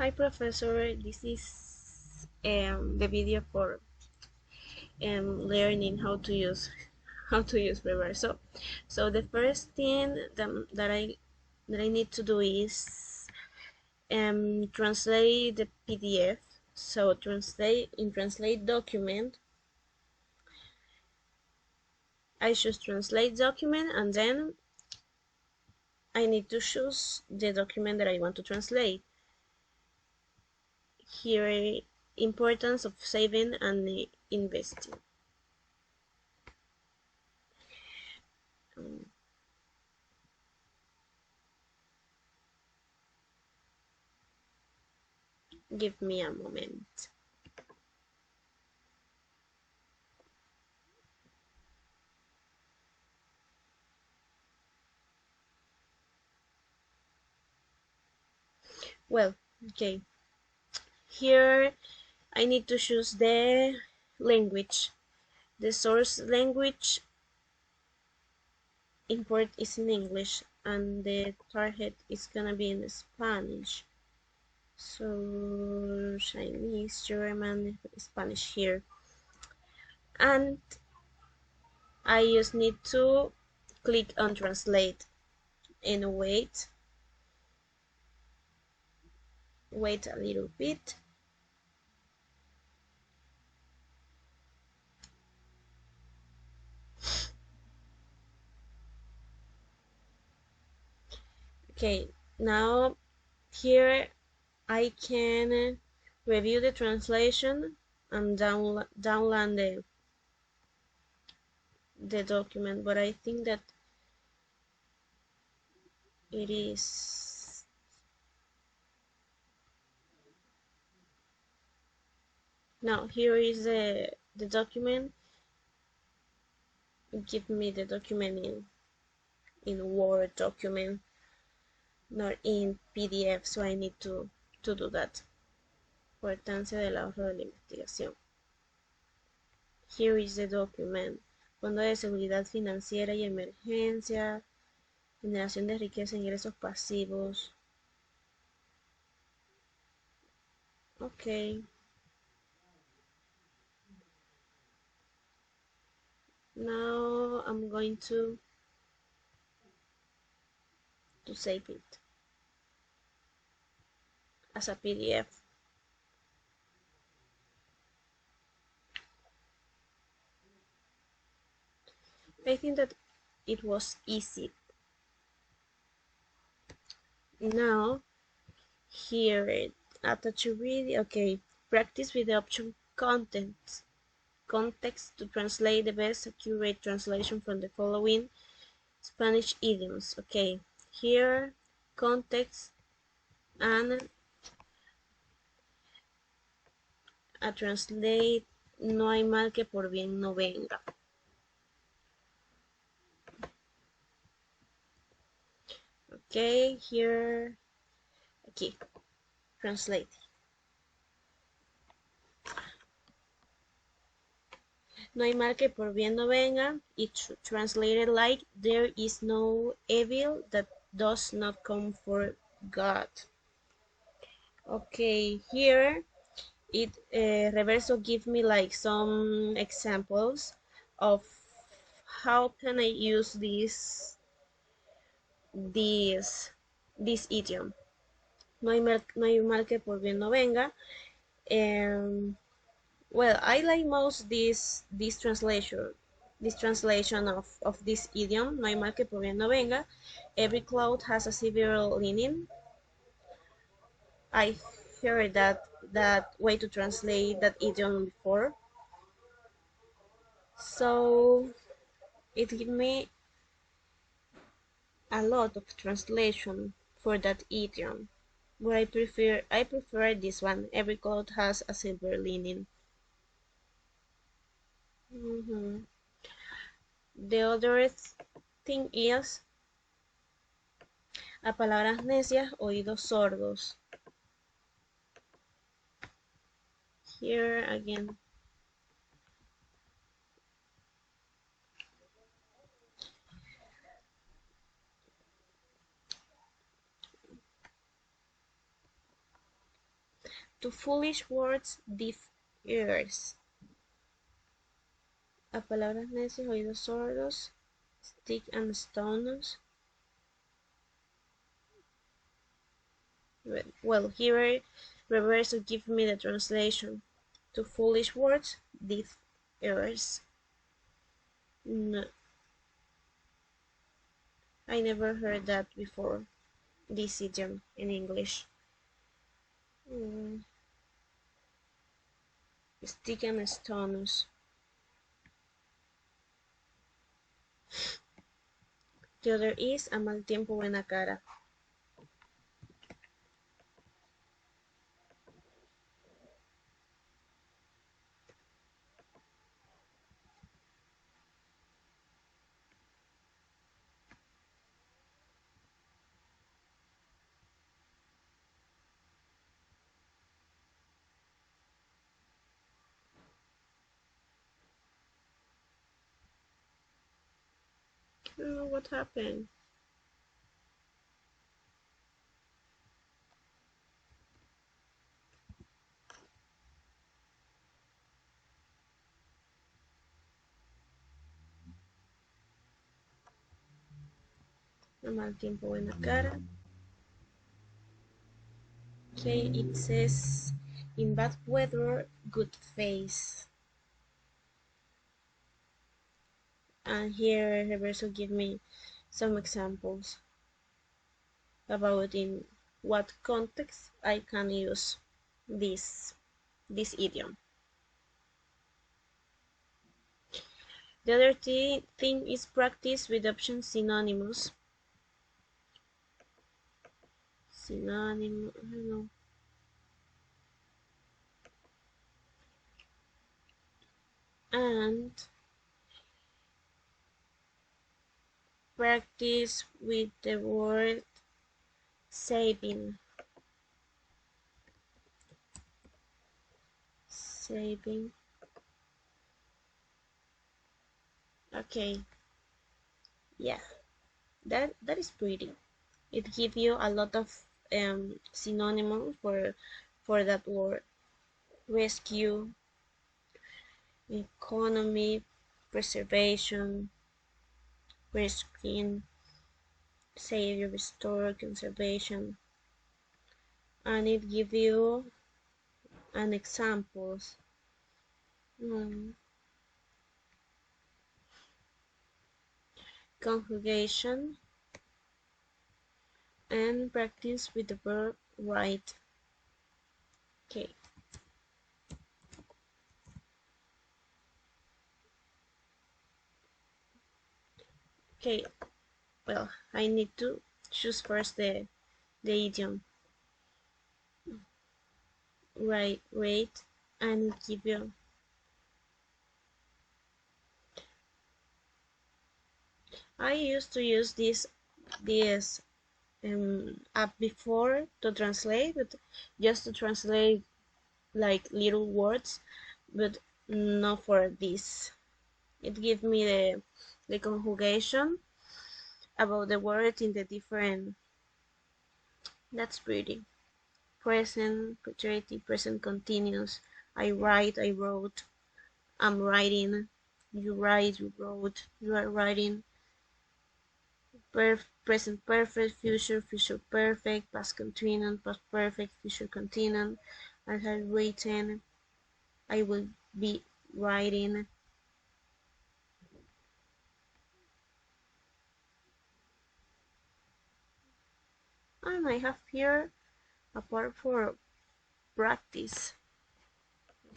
Hi professor, this is the video for learning how to use Reverso. So the first thing that I need to do is translate the PDF. So translate document, I choose translate document, and then I need to choose the document that I want to translate. Here, importance of saving and investing. Give me a moment. Well, okay. Here I need to choose the language. The source language import is in English and the target is gonna be in Spanish. So Chinese, German, Spanish here. And I just need to click on translate and wait a little bit. Okay, now here I can review the translation and download the document, but I think that it is now. Here is the document. Give me the document in Word document, not in PDF, so I need to do that. Importancia del ahorro de la investigación. Here is the document. Fondo de seguridad financiera y emergencia, generación de riqueza, ingresos pasivos. Okay. Now I'm going to save it as a PDF. I think that it was easy. Now here attach a video. Okay, practice with the option context to translate the best accurate translation from the following Spanish idioms. Okay, here context and a translate. No hay mal que por bien no venga. Okay, here, okay, translate. No hay mal que por bien no venga. It's translated like there is no evil that does not come for God. Okay, here it Reverso give me like some examples of how can I use this idiom. No hay mal que por bien no venga. Well, I like most this translation of this idiom. No hay mal que por bien no venga. Every cloud has a silver lining. I heard that way to translate that idiom before. So it gave me a lot of translation for that idiom. But I prefer this one. Every cloud has a silver lining. The other thing is a palabras necias, oídos sordos. Here again. To foolish words, deaf ears. A palabras necias, oídos sordos. Stick and stones. Well, here Reverso give me the translation. To foolish words, deaf ears. No, I never heard that before, this idiom in English. Stick and stones. The other is a mal tiempo buena cara. I don't know what happened. A mal tiempo buena cara. Okay, it says in bad weather, good face. And here Reverso give me some examples about in what context I can use this idiom. The other thing is practice with option synonymous. Synonym, I don't know. And practice with the word saving. Saving. Okay. Yeah, that is pretty. It gives you a lot of synonyms for that word. Rescue, economy, preservation, rescuing, save, restore, conservation, and it gives you an examples. Conjugation and practice with the verb write. Okay. Okay. Well, I need to choose first the idiom. Write, rate, and give you. I used to use this app before to translate, but just to translate like little words, but not for this. It gives me the conjugation about the word in the different. That's pretty. Present, pretérito, present continuous. I write, I wrote. I'm writing. You write, you wrote. You are writing. Present perfect, future perfect, past continuous, past perfect, future continuous. I have written. I will be writing. And I have here a part for practice.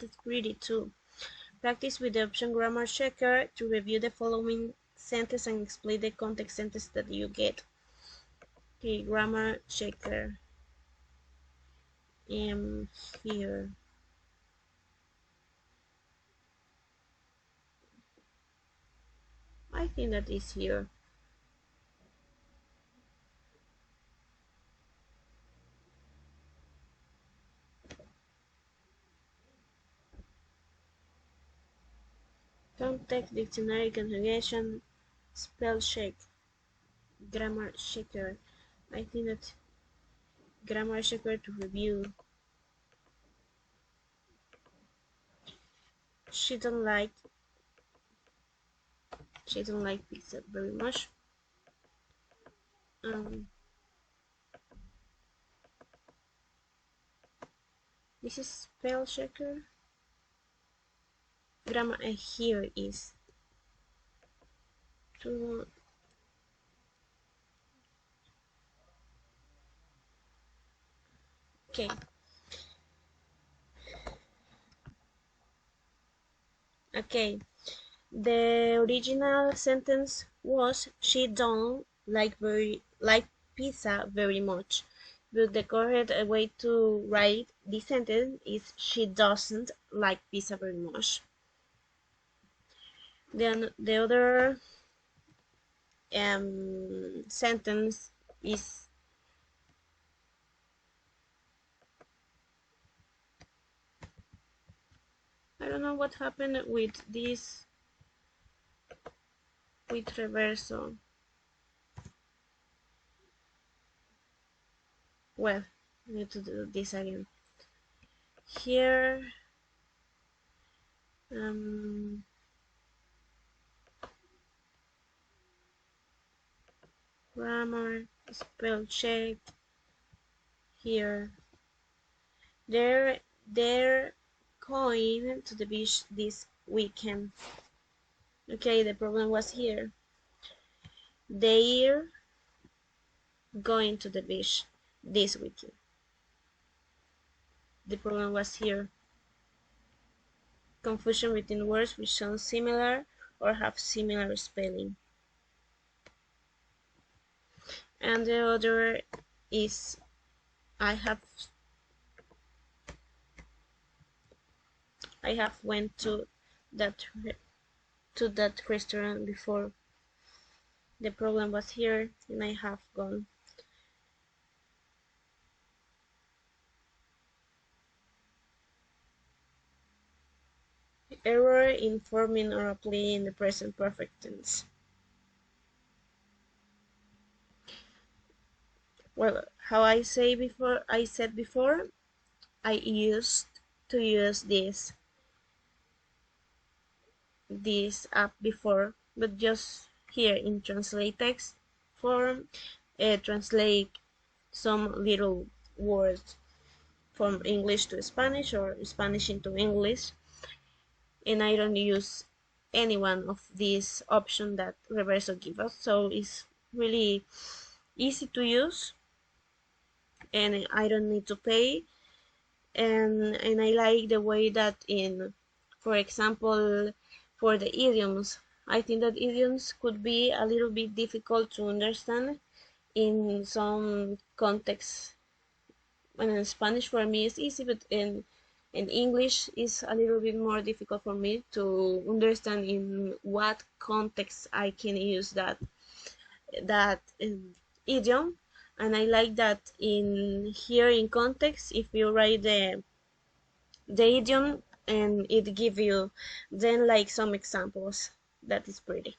That's pretty too. Practice with the option grammar checker to review the following sentence and explain the context sentence that you get. Okay, grammar checker. Here. I think that is here. Context, dictionary, conjugation, spell check, grammar checker. I think that grammar checker to review. she don't like pizza very much. Um, this is spell checker. Grammar here is to okay. Okay. The original sentence was she don't like pizza very much. But the correct way to write this sentence is she doesn't like pizza very much. Then the other sentence is I don't know what happened with this with reverso. Well, I need to do this again. Here grammar, spell check. Here they're going to the beach this weekend. Okay, the problem was here. They're going to the beach this weekend. The problem was here. Confusion between words which sound similar or have similar spelling. And the other is I have went that restaurant before. The problem was here and I have gone. Error in forming or applying the present perfect tense. Well, how I said before, I used to use this app before, but just here in translate text form, translate some little words from English to Spanish or Spanish into English, and I don't use any one of these options that Reverso gives us, so it's really easy to use and I don't need to pay, and I like the way that for example, for the idioms, I think that idioms could be a little bit difficult to understand in some contexts. When in Spanish for me is easy, but in English is a little bit more difficult for me to understand in what context I can use that idiom. And I like that in here in context, if you write the idiom and it give you then like some examples, that is pretty.